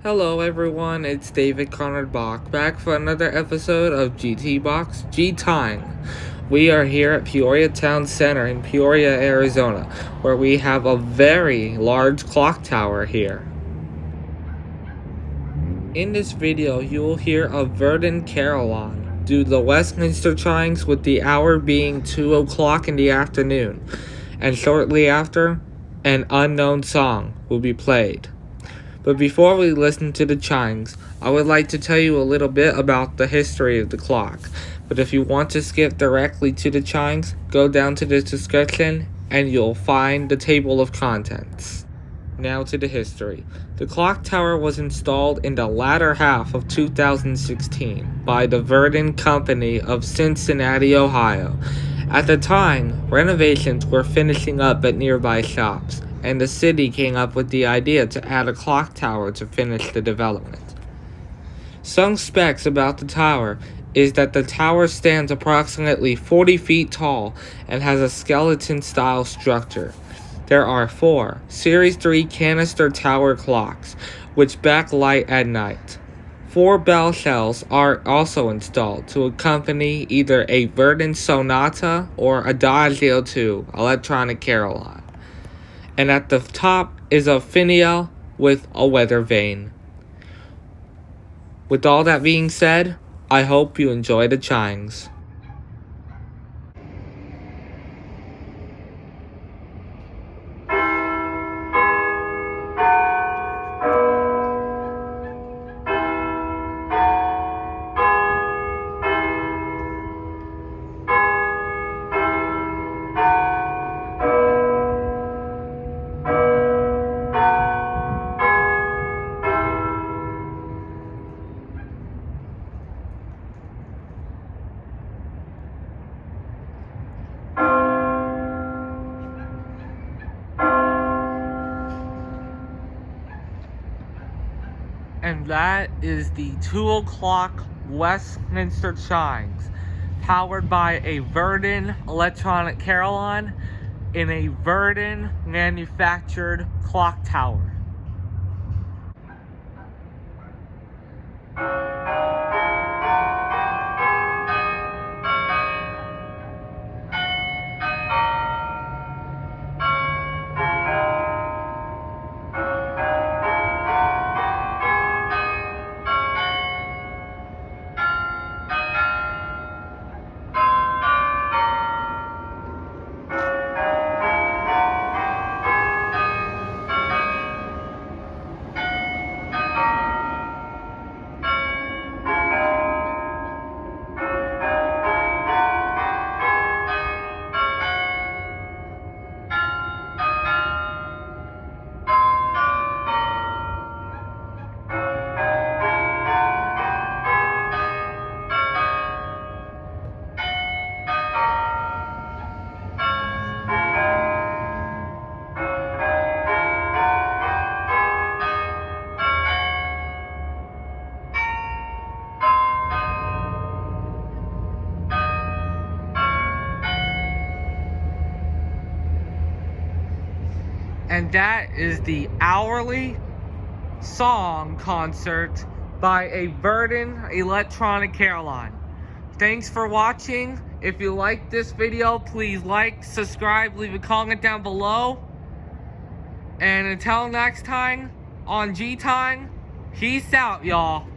Hello everyone, it's David Conrad Bach, back for another episode of GT Box G-Time. We are here at Peoria Town Center in Peoria, Arizona, where we have a very large clock tower here. In this video, you will hear a Verdin Carillon due to the Westminster Chimes, with the hour being 2 o'clock in the afternoon, and shortly after, an unknown song will be played. But before we listen to the chimes, I would like to tell you a little bit about the history of the clock. But if you want to skip directly to the chimes, go down to the description and you'll find the table of contents. Now to the history. The clock tower was installed in the latter half of 2016 by the Verdin Company of Cincinnati, Ohio. At the time, renovations were finishing up at nearby shops, and the city came up with the idea to add a clock tower to finish the development. Some specs about the tower is that the tower stands approximately 40 feet tall and has a skeleton-style structure. There are 4 Series 3 canister tower clocks, which backlight at night. 4 bell shells are also installed to accompany either a Verdin Sonata or Adagio 2 electronic carillon. And at the top is a finial with a weather vane. With all that being said, I hope you enjoy the chimes. And that is the 2 o'clock Westminster Chimes, powered by a Verdin electronic carillon in a Verdin manufactured clock tower. And that is the hourly song concert by a Verdin electronic carillon. Thanks for watching. If you like this video, please like, subscribe, leave a comment down below. And until next time on G-Time, peace out, y'all.